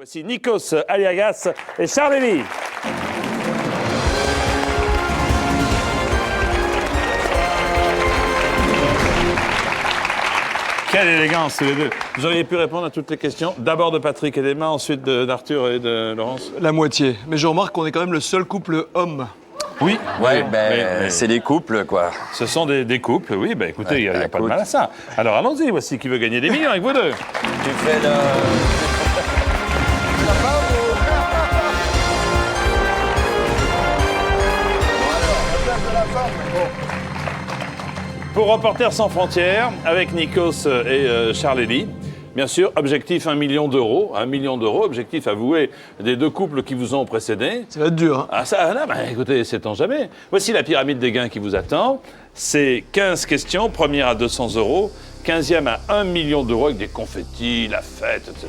Voici Nikos Aliagas et Charles-Élie. Quelle élégance, tous les deux. Vous auriez pu répondre à toutes les questions. D'abord de Patrick et d'Emma, ensuite d'Arthur et de Laurence. La moitié. Mais je remarque qu'on est quand même le seul couple homme. Oui. Ouais, oui. c'est des couples, quoi. Ce sont des couples, oui. Ben écoutez, il n'y a pas de mal à ça. Alors allons-y, voici qui veut gagner des millions avec vous deux. Tu fais le... Pour Reporters sans frontières, avec Nikos et Charles-Élie, bien sûr, objectif 1 million d'euros. 1 million d'euros, objectif avoué des deux couples qui vous ont précédé. Ça va être dur, hein. Ah ça, là, ben, écoutez, sait-on jamais. Voici la pyramide des gains qui vous attend. C'est 15 questions, première à 200 euros, 15e à 1 million d'euros avec des confettis, la fête, etc.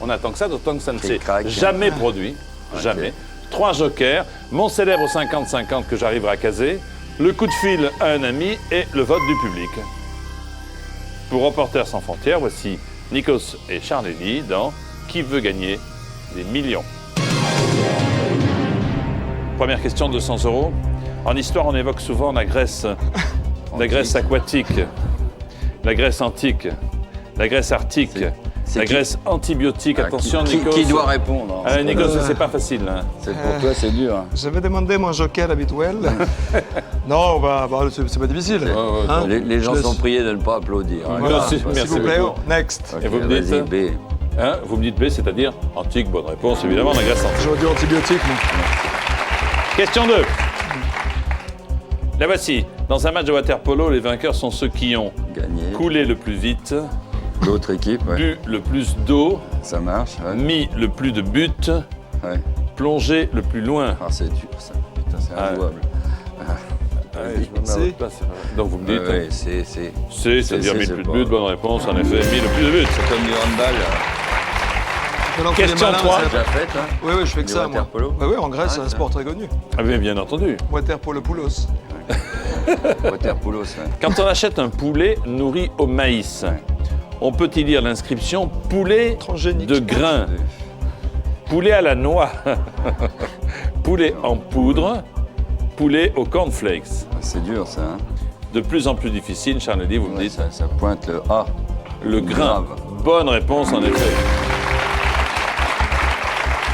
On attend que ça, d'autant que ça ne s'est jamais produit. Jamais. 3 jokers, mon célèbre 50-50 que j'arriverai à caser, le coup de fil à un ami et le vote du public. Pour Reporters sans frontières, voici Nikos et Charles-Élie dans Qui veut gagner des millions. Première question, 200 euros. En histoire, on évoque souvent la Grèce aquatique, la Grèce antique, la Grèce arctique, la Grèce antibiotique. Attention, Nikos. Qui doit répondre? Nikos, c'est pas facile. Hein. Pour toi, c'est dur. Hein. J'avais demandé mon joker habituel. Non, c'est pas difficile. Hein, les gens sont priés de ne pas applaudir. Hein. Voilà. Merci S'il vous plaît, beaucoup. next. Ok, Et vous me dites vas-y, B. Hein, vous me dites B, c'est-à-dire antique, bonne réponse, évidemment, la Grèce antique. J'aurais dit antibiotique, mais... Question 2. La voici. Dans un match de water-polo, les vainqueurs sont ceux qui ont Gagné. coulé le plus vite, L'autre équipe, ouais. bu le plus d'eau, Ça marche, ouais. mis le plus de buts, Ouais. plongé le plus loin. Ah, c'est dur, ça. Putain, c'est Ah, injouable. Donc vous me dites, Ouais, c'est... c'est-à-dire mis le plus de pas- buts, bonne réponse, en effet, mis le plus de buts. C'est comme du handball. Maintenant que Question les malins, 3. ça- Déjà fait, hein? Oui, je fais que Du ça, moi. water-polo. Bah oui, en Grèce, Ah, c'est un tiens. sport très connu. Ah mais bien entendu. Waterpolopoulos. Waterpolo, ça. Quand on achète un poulet nourri au maïs, on peut y lire l'inscription « poulet Transgénique. de grain ». Poulet à la noix, poulet en poudre, poulet aux cornflakes. C'est dur, ça. Hein? De plus en plus difficile, Charles-Élie, vous me Ouais, dites. ça pointe le A. Le grain. Grave. Bonne réponse, en effet.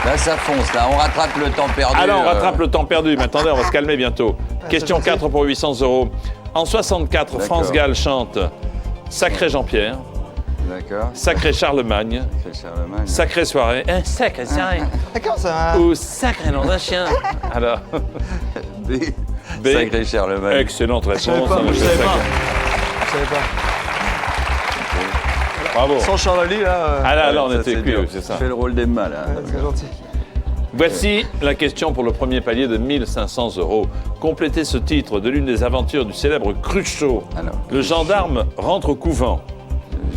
Là, ça fonce. Là, on rattrape le temps perdu. Alors, on rattrape le temps perdu. Mais attendez, on va se calmer bientôt. Question 4 pour 800 euros. En 64, D'accord. France Gall chante « Sacré Jean-Pierre », D'accord. « Sacré Charlemagne C'est Charlemagne. »,« Sacré soirée »,« Sacré soirée D'accord, ça... ou « Sacré nom d'un chien ». Alors, B. B. Sacré Charlemagne. excellente Je réponse. savais pas, en je effet, savais sacré. pas. Je savais pas. Bravo. Sans Charles-Élie, là... Ah là, on Ça, était cuits, dur. c'est ça. Tu fais le rôle des mâles. Hein. C'est gentil. Voici la question pour le premier palier de 1 500 euros. Complétez ce titre de l'une des aventures du célèbre Cruchot. Alors, Le gendarme rentre au couvent.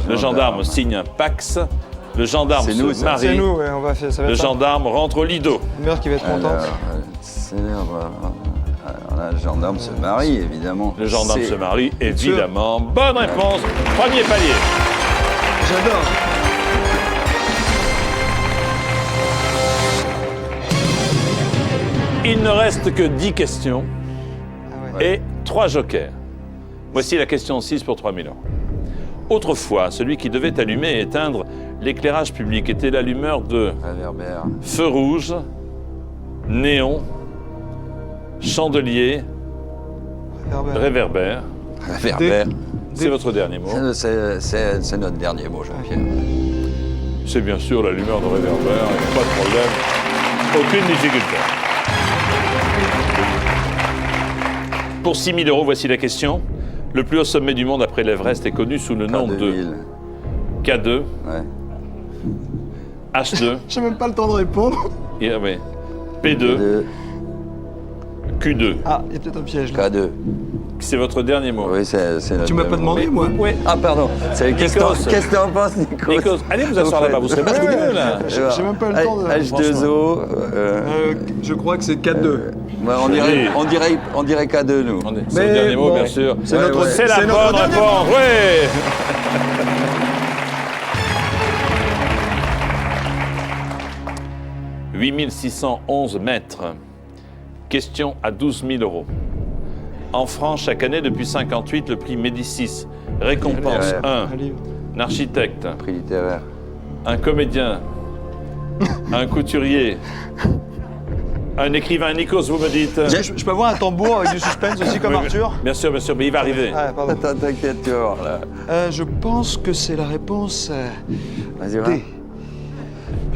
Le gendarme signe un pax. Le gendarme C'est nous, se ça. marie. C'est nous, ouais, on va faire... Ça va Le être ça. gendarme rentre au lido. Une mère qui va être alors, contente. célèbre. Alors là, le gendarme se marie, évidemment. Le gendarme C'est- se marie, évidemment. Bonne réponse. Premier palier. J'adore. Il ne reste que 10 questions Ah ouais. et 3 jokers. Voici la question 6 pour 3 000 euros. Autrefois, celui qui devait allumer et éteindre l'éclairage public était l'allumeur de Réverbère. feu rouge, néon, chandelier, réverbère. Réverbère. C'est votre dernier mot. C'est notre dernier mot, Jean-Pierre. C'est bien sûr l'allumeur de réverbère, pas de problème, aucune difficulté. Pour 6 000 euros, voici la question. Le plus haut sommet du monde après l'Everest est connu sous le nom de Ville. K2, Ouais. H2, J'ai même pas le temps de répondre. oui, P2, K2. Q2. Ah, il y a peut-être un piège, là. K2. C'est votre dernier mot. Oui, c'est notre Tu m'as pas dernier mot. demandé, moi. Oui. Ah, pardon. Qu'est-ce que t'en penses, Nico? Nikos, allez vous asseoir là-bas, vous serez beaucoup mieux là. J'ai même pas le temps de... H2O. Je crois que c'est 4-2. Ouais, on dirait K2, nous. C'est le dernier mot, bien sûr. C'est notre- C'est la c'est notre bonne dernier réponse, oui. 8611 mètres. Question à 12 000 €. En France, chaque année, depuis 58, le prix Médicis récompense Littéraire. un architecte, Prix littéraire. un comédien, un couturier, un écrivain. Nikos, vous me dites. Je peux avoir un tambour avec du suspense aussi comme Oui, Arthur? Bien sûr, mais il va arriver. Ah, pardon. Attends, t'inquiète, tu vas voir, là. Je pense que c'est la réponse Vas-y, va. D.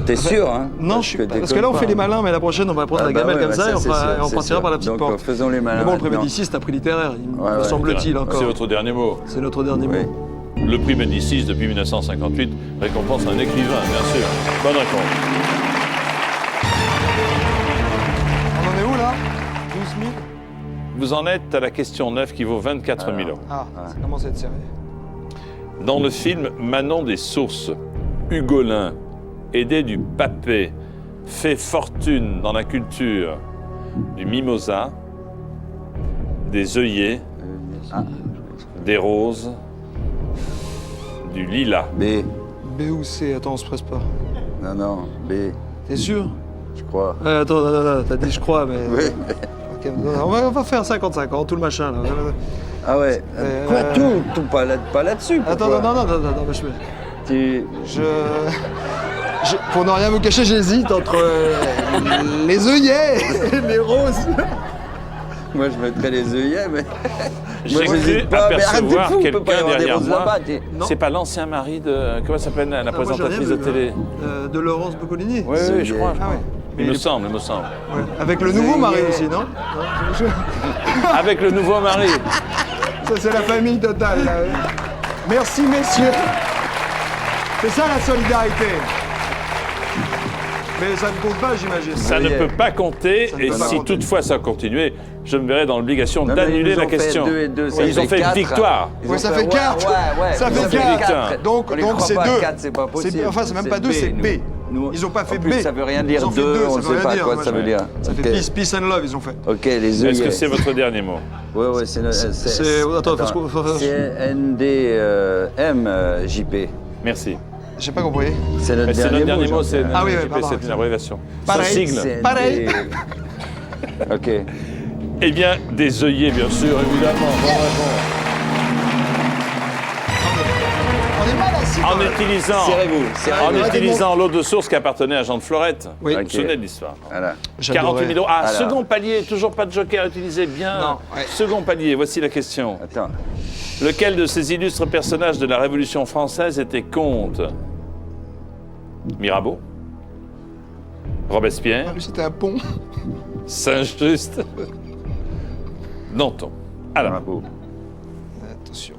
T'es sûr, hein? Non, je suis pas. Parce que là, on fait les malins, mais la prochaine, on va prendre Ah la bah gamelle ouais, comme bah ça et c'est on sûr, partira par la petite Donc, porte. faisons les malins. Mais bon, le prix maintenant. Médicis, c'est un prix littéraire, me ouais. semble-t-il encore. C'est votre dernier mot. C'est notre dernier Oui. mot. Le prix Médicis, depuis 1958, récompense un écrivain, bien sûr. Bonne réponse. On en est où, là 12 000? Vous en êtes à la question 9 qui vaut 24 000 €. Ah, ça commence à être sérieux. Dans le film Manon des Sources, Hugolin, aidé du papé, fait fortune dans la culture du mimosa, des œillets, des roses, du lilas. B. B ou C? Attends, on se presse pas. Non, non, B, T'es sûr? je crois. Attends, non, t'as dit je crois, mais... Oui. Ok, on va faire 50-50, tout le machin, là. Ah ouais. Quoi, tout pas là-dessus. Attends, pourquoi non, mais Tu... pour ne rien vous cacher, j'hésite entre les œillets et les roses. Moi, je mettrais les œillets, mais... J'ai Moi, cru j'hésite pas. Mais arrête, t'es apercevoir fou, on peut pas y quelqu'un avoir des derrière roses moi. là-bas. Non. C'est pas l'ancien mari de... Comment s'appelle la Moi, j'ai présentatrice rien de vu, télé? De Laurence Boccolini. Oui, C'est je crois. lié. Ah ouais. Il me semble. Ouais. Avec le nouveau mari aussi, non? Avec le nouveau mari. Ça, c'est la famille totale, là. Merci, messieurs. C'est ça, la solidarité. Mais ça ne compte pas, j'imagine. Ça ne Oui. peut pas compter, Ça ne et peut pas si compter. toutefois ça continuait, je me verrais dans l'obligation Non, mais d'annuler ils nous la ont fait question. 2 et 2, ça Ils ont fait une 4. victoire. Ils Ouais, ont ça fait 4. Ouais. Ça Ils ont fait 4. Donc On les croit c'est pas à 2. 4, c'est pas possible. Enfin, c'est même pas 2, c'est nous. B. Nous- Ils ont pas fait en plus, B. ça veut rien Ils dire ont fait 2, deux, on ça ne veut sait rien pas dire, quoi moi, ça veut dire. Ça fait Ok. peace and love, ils ont fait. Ok, les œillets. Est-ce que c'est votre dernier mot? Ouais, c'est... Attends, parce qu'on- C'est NDM, JP. Merci. J'ai pas compris. C'est notre C'est notre dernier mot, c'est Ah oui, Jean-Pierre. oui, pardon. c'est une abréviation. Pareil. Ce sigle. C'est Pareil. ND. Ok. Eh bien, des œillets, bien sûr, évidemment. Bonne réponse. On est mal assis. En quand même. utilisant, Serrez-vous, serrez-vous. en utilisant l'eau de source qui appartenait à Jean de Florette. Oui. Vous Ok. vous souvenez de l'histoire. Voilà. 48 000 €. Ah, Alors. second palier, toujours pas de joker utilisé. Bien. Non, ouais. Second palier, voici la question. Attends. Lequel de ces illustres personnages de la Révolution française était comte? Mirabeau? Robespierre? Ah, lui, c'était un pont. Saint-Just? Danton. Alors, Mirabeau. Attention.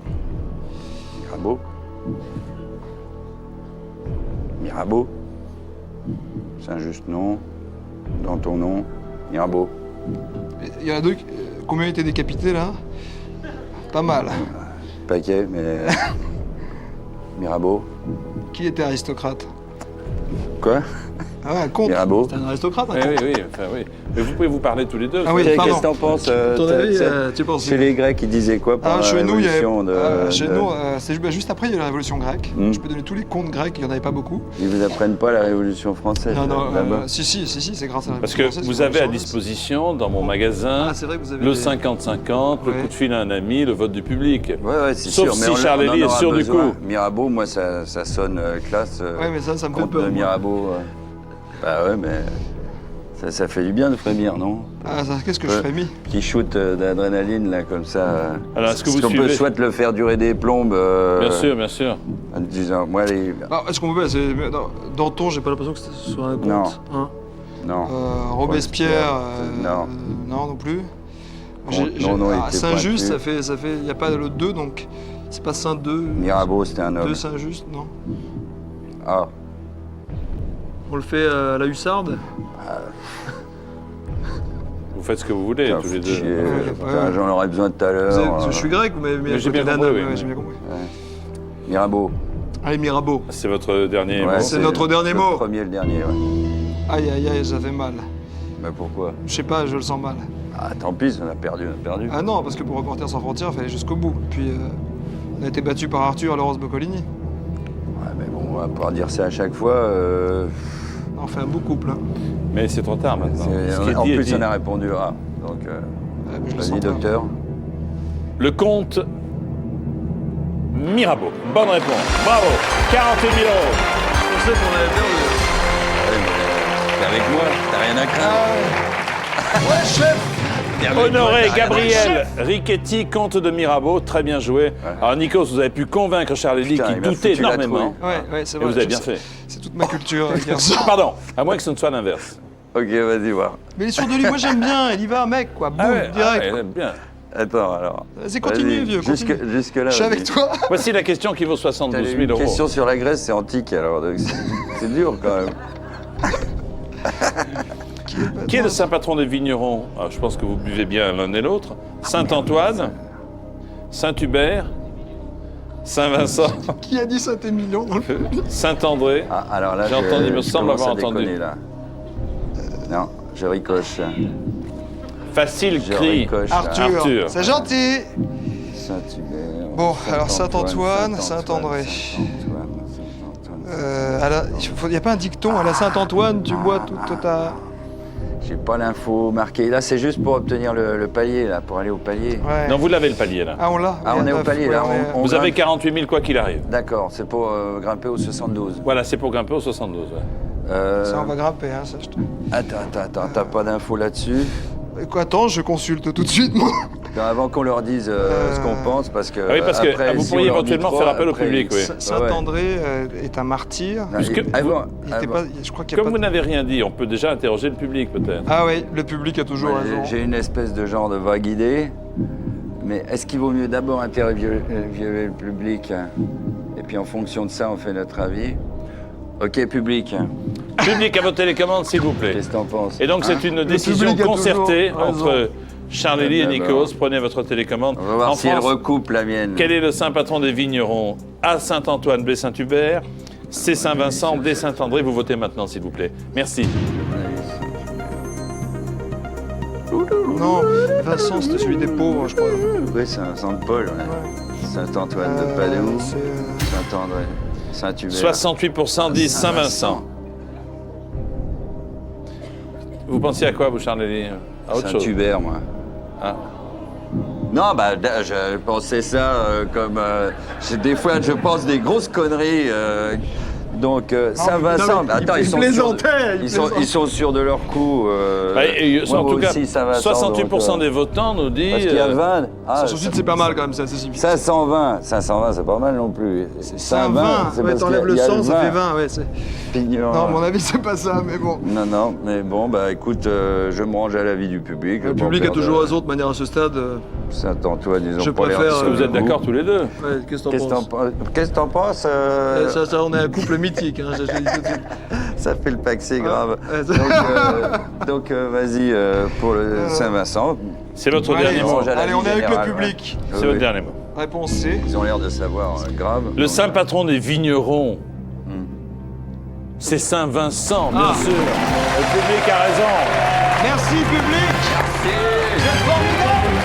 Mirabeau. Mirabeau. Saint-Just, non. Danton, non. Mirabeau. Il y en a 2. Combien étaient décapités, là? Pas mal. Paquet, mais... Mirabeau. Qui était aristocrate? Quoi? Ah ouais, un comte. Mirabeau. C'était un aristocrate, un oui, comte. oui, enfin, oui. Mais vous pouvez vous parler tous les deux. Ah oui, Qu'est-ce pardon. que t'en penses Ton avis, tu penses Chez les Grecs, ils disaient quoi pendant Ah, la chez nous, il y avait, révolution de... chez nous, c'est juste après, il y a eu la révolution grecque. Hmm. Je peux donner tous les contes grecs, il n'y en avait pas beaucoup. Ils vous apprennent pas la révolution française Non, non, là-bas si, c'est grâce à la Parce révolution que française, vous c'est la avez à révolution disposition, dans mon magasin, Ah, c'est vrai que vous avez le des- 50-50, le Ouais. coup de fil à un ami, le vote du public. Ouais, c'est Sauf sûr. si on Charles en Elie est aura sûr du besoin. coup. Mirabeau, moi, ça sonne classe. Ouais, mais ça me fait Comte peur, de moi. Mirabeau. Bah ouais, mais ça fait du bien de frémir, non? Ah, ça, qu'est-ce que je Ouais. ferais mis Petit shoot d'adrénaline, là, comme ça. Alors, est-ce que vous qu'on peut suivez soit le faire durer des plombes. Bien sûr, bien sûr. En disant, moi, les... Ah, est-ce qu'on peut non, Danton, j'ai pas l'impression que ce soit un conte. Non. Hein. Non. Robespierre, non. non plus. Non, il était Saint-Just, pointu. ça fait, il n'y a pas le 2, donc c'est pas Saint-2. Mirabeau, c'était un homme. 2 Saint-Just, non. Ah, On le fait à la hussarde. Vous faites ce que vous voulez, putain, tous les chier. deux. Putain, j'en aurais besoin tout à Vous l'heure. êtes- je suis grec, vous m'avez mis Mais à j'ai côté bien d'un compris, homme, oui, ouais, oui. j'ai bien compris. Mirabeau. Allez, Mirabeau. C'est votre dernier Ouais, mot. c'est notre dernier le mot. premier et le dernier, ouais. Aïe, aïe, aïe, ça fait mal. Mais pourquoi? Je sais pas, je le sens mal. Ah, tant pis, on a perdu. Ah non, parce que pour Reporters sans frontières, il fallait jusqu'au bout. Puis on a été battu par Arthur et Laurence Boccolini. Ouais, mais bon, on va pouvoir dire ça à chaque fois. Non, On fait un beau couple. Hein. Mais c'est trop tard maintenant. Ce qui est En dit est plus, dit. on a répondu A. Donc, mais je le vas-y, sens pas. docteur. Le comte Mirabeau. Bonne réponse. Bravo. 48 000 euros. Je pensais qu'on avait perdu. Ouais, mais t'es avec moi, t'as rien à craindre. Ouais, chef. T'es avec moi, Honoré t'as rien à Gabriel Richetti, comte de Mirabeau. Très bien joué. Alors, Nikos, vous avez pu convaincre Charles-Élie Putain, qui il m'a doutait foutu la énormément. Ouais, c'est Et vrai. vous avez je bien sais. fait. C'est toute ma culture, garçon. Pardon, à moins que ce ne soit l'inverse. Ok, vas-y, voir. Mais il est sûr de lui, moi j'aime bien. Il y va, mec, quoi. Boum, direct. elle aime bien. Attends, alors. Vas-y, continue, vieux, continue. Jusque-là. Je suis avec toi. Voici la question qui vaut T'as 72 000 une euros. question sur la Grèce, c'est antique, alors. Donc c'est dur, quand même. Qui est le saint patron des vignerons? Alors, je pense que vous buvez bien l'un et l'autre. Saint-Antoine, Saint-Hubert, Saint-Vincent, Qui a dit Saint-Émilion dans le film? Saint-André. Ah, alors là, J'ai entendu, il me je semble commence à avoir entendu. déconner, là. Non, je ricoche. Facile Je cri. ricoche. là. Arthur. C'est gentil. Saint-Hubert. Bon, alors Saint-Antoine, Saint-André. Saint-André. Saint-Antoine. Il n'y a pas un dicton à la Saint-Antoine, tu bois toute ta... J'ai pas l'info marquée. Là, c'est juste pour obtenir le palier, là, pour aller au palier. Ouais. Non, vous l'avez le palier là. Ah, on l'a. Ah, on est au palier, là. On Vous avez grimpe. 48 000 quoi qu'il arrive. D'accord, c'est pour grimper au 72. Voilà, c'est pour grimper au 72. Ouais. Ça, on va grimper, hein, ça, je te... Attends, t'as pas d'info là-dessus? Écoute, attends, je consulte tout de suite, moi. Avant qu'on leur dise ce qu'on pense, parce que. Ah oui, parce que après, vous si pourriez on leur dit éventuellement trop, faire appel au après, public, oui. Saint-André est un martyr. Non, Puisque- Il était pas, je crois qu'il y a Comme pas vous n'avez rien dit, on peut déjà interroger le public peut-être. Ah oui, le public a toujours Moi, raison. j'ai une espèce de genre de vague idée, mais est-ce qu'il vaut mieux d'abord interviewer le public, hein, et puis en fonction de ça, on fait notre avis? Ok, public, hein, Public à vos télécommandes, s'il vous plaît. qu'est-ce que t'en penses? Et donc c'est une décision public a concertée toujours raison. entre Charles-Élie et D'abord. Nikos. Prenez votre télécommande. On va voir En si elle France, recoupe la mienne. quel est le saint patron des vignerons? A. Saint-Antoine, B. Saint-Hubert, C. Saint-Vincent, D. Saint-André. Vous votez maintenant, s'il vous plaît. Merci. Non, Vincent, c'était celui des pauvres, je crois. Oui, c'est un Saint-Paul, ouais. Saint-Antoine de Padoue, Saint-André, Saint-Hubert. 68% disent Saint-Vincent. Vous pensiez à quoi, vous, Charles-Élie? À autre chose? Saint-Hubert, moi. Ah. Non, bah, je pensais ça comme... des fois, je pense des grosses conneries. Donc, Saint-Vincent, non, mais attends, il ils sont plaisantait, sûrs, il ils sont, plaisantait. ils sont sûrs de leur coup. Et moi en tout cas, aussi, Saint-Vincent, 68% donc, des votants nous disent... Parce qu'il y a 20. Ah, 168, c'est pas mal quand même, c'est assez suffisant. 520, c'est pas mal non plus. 120, c'est ouais, parce t'enlèves qu'il le y a 100, ça fait 20. 20, ouais. Pignon. Non, à mon avis, c'est pas ça, mais bon. Non, mais bon, bah écoute, je me range à l'avis du public. Le public a toujours raison de manière à ce stade. Saint-Antoine, ils ont Je pas l'air préfère, Est-ce que vous êtes d'accord tous les deux? Ouais, qu'est-ce que Qu'est-ce t'en que penses? Qu'est-ce que t'en penses Ça, on est un couple mythique, hein, je te dis tout de suite. Ça fait le paxé grave. Ouais, Donc, vas-y pour le Saint-Vincent. C'est votre Allez, dernier mot. à la allez, vie on est avec le générale, public. ouais. C'est Oui, votre oui. dernier mot. Réponse C. Ils ont l'air de savoir, grave. Le saint patron des vignerons, c'est Saint-Vincent, bien sûr. Le public a raison. Merci, public. C'est formidable.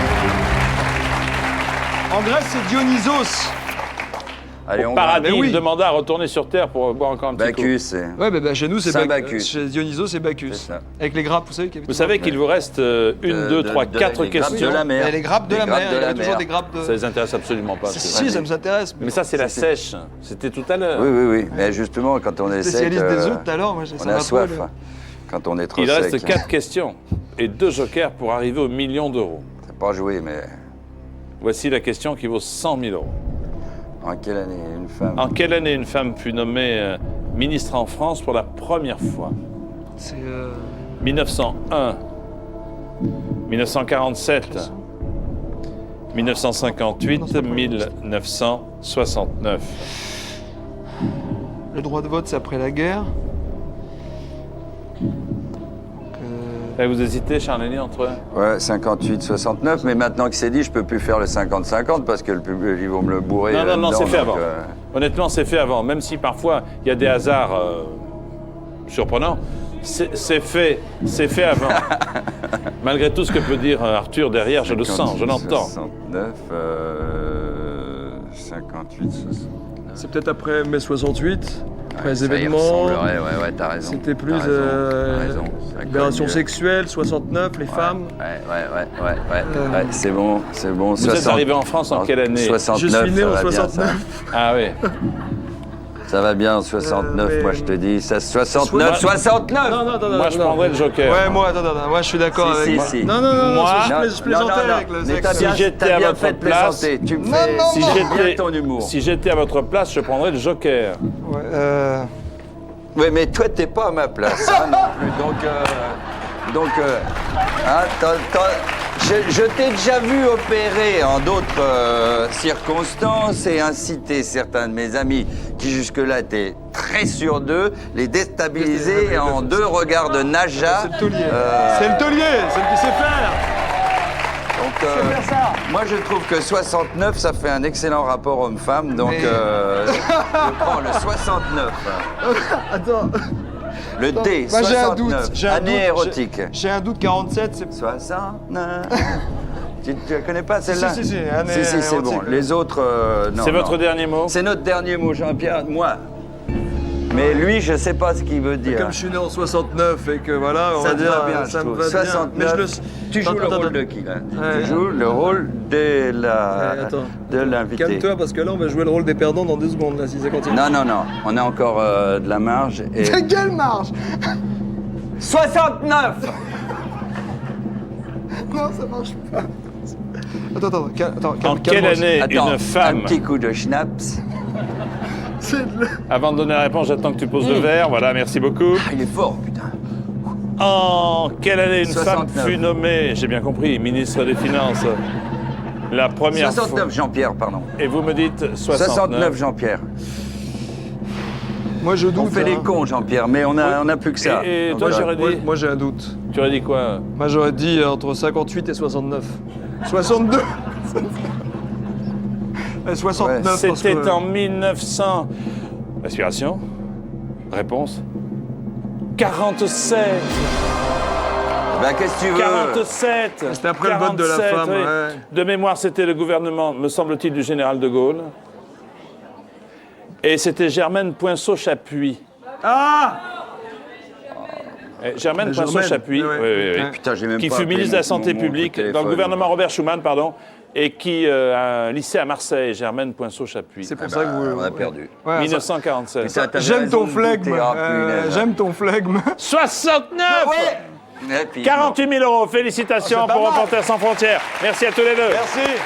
En Grèce, c'est Dionysos. Allez, on Paradis, Mais oui. il demanda à retourner sur Terre pour boire encore un petit coup. Bacchus, c'est... Ouais, bah, chez nous, c'est Saint Bacchus. Bacchus. Chez Dionysos, c'est Bacchus. C'est ça. Avec les grappes, vous savez qu'il y avait Vous savez qu'il vous reste une, deux, trois, quatre les grappes questions. de la mer. Mais les grappes de Les la mer, il y de la avait toujours mer. des grappes de... Ça les intéresse absolument pas. Si, ça nous intéresse. Mais ça, c'est la sèche. C'était tout à l'heure. Oui. Mais justement, quand on est sec, Spécialiste des œufs tout à l'heure, moi, ça on m'a a trop, soif. là. Quand on est trop Il sec. reste 4 questions et 2 jokers pour arriver au million d'euros. C'est pas joué, mais Voici la question qui vaut 100 000 euros. en quelle année une femme En quelle année une femme fut nommée ministre en France pour la première fois? C'est... 1901, 1947, 1958, 1969. Le droit de vote, c'est après la guerre. Et vous hésitez, Charles-Élie, entre... Ouais, 58, 69, mais maintenant que c'est dit, je peux plus faire le 50-50 parce que le public, ils vont me le bourrer. Non, là-dedans, c'est fait donc, avant. Honnêtement, c'est fait avant. Même si parfois, il y a des hasards surprenants, c'est fait avant. Malgré tout ce que peut dire Arthur derrière, je le sens, je l'entends. 69, 58, 69. C'est peut-être après mai 68. les ça y événements. ressemblerait, ouais, t'as raison. C'était plus T'as raison, ça colle libération mieux. sexuelle, 69, les femmes. Ouais, c'est bon. Vous êtes arrivé en France en quelle année? 69, Je suis né ça en va bien, 69. Ah oui. ça va bien, 69, mais- moi je te dis. 69 Non, Moi, je prendrais le joker. Ouais, moi, attends, moi je suis d'accord Si, avec si, moi. si. Non, Moi- je plaisantais avec le Mais sexe. t'as bien, Si j'étais t'as à bien votre fait de place- plaisanter. Tu me Non, fais non, Si non. bien j'étais ton humour. si j'étais à votre place, je prendrais le joker. Ouais, Oui, mais toi, t'es pas à ma place hein, non plus. Je t'ai déjà vu opérer en d'autres circonstances et inciter certains de mes amis qui jusque-là étaient très sûrs d'eux, les déstabiliser en 2 regards de Naja. c'est le taulier. C'est le taulier, c'est le qui sait faire. Donc, moi, je trouve que 69, ça fait un excellent rapport homme-femme, donc je prends le 69. Attends. Le D, Moi j'ai un 69, doute. année érotique. J'ai un doute, 47, c'est... 69. Tu ne connais pas celle-là? Si, année Si, c'est érotique, bon. ouais. Les autres, non. C'est votre non. dernier mot? C'est notre dernier mot, Jean-Pierre, moi. Mais lui, je sais pas ce qu'il veut dire. Comme je suis né en 69 et que voilà, on ça va te dire, va bien, ça je me trouve. va bien. 69. Mais je le... Tu joues le Attends, rôle de qui, là? Ouais. Tu joues le rôle de Attends. l'invité. Calme-toi parce que là on va jouer le rôle des perdants dans 2 secondes là, si ça continue. Non, on a encore de la marge. Et... Quelle marge? 69. Non, ça marche pas. Attends, En quelle année Attends, une femme... un petit coup de schnapps. Avant de donner la réponse, j'attends que tu poses le verre. Voilà, merci beaucoup. Ah, il est fort, putain. En quelle année une 69. femme fut nommée, j'ai bien compris, ministre des Finances? La première 69, fois. Jean-Pierre, pardon. Et vous me dites 69, Jean-Pierre. Moi je doute. On fait les cons, Jean-Pierre, mais on a plus que ça. Et toi, Donc, j'aurais dit... Moi j'ai un doute. Tu aurais dit quoi? Moi j'aurais dit entre 58 et 69. 62. 69. parce C'était que- en 1900... Respiration. Réponse. 47. Ben, qu'est-ce que tu veux? 47. C'était après le vote de la 47, femme, oui. ouais. De mémoire, c'était le gouvernement, me semble-t-il, du général de Gaulle. Et c'était Germaine Poinceau-Chapuis. Ah! Germaine Germaine, Poinceau-Chapuis, ouais. oui. Ouais. Putain, j'ai même Qui pas fut appelé ministre de la Santé mon publique dans téléphone. le gouvernement Robert Schuman, pardon, et qui a un lycée à Marseille, Germaine Poinceau-Chapuis. C'est pour Ah ça que bah, vous. on a perdu. Ouais, ça- 1947. Putain, t'avais J'aime raison ton de flegme. douter, ah, punaise. J'aime ton flegme. 69 Et puis, 48 000 euros, félicitations Ah, c'est pas pour mal. Reporters sans frontières. Merci à tous les deux. Merci.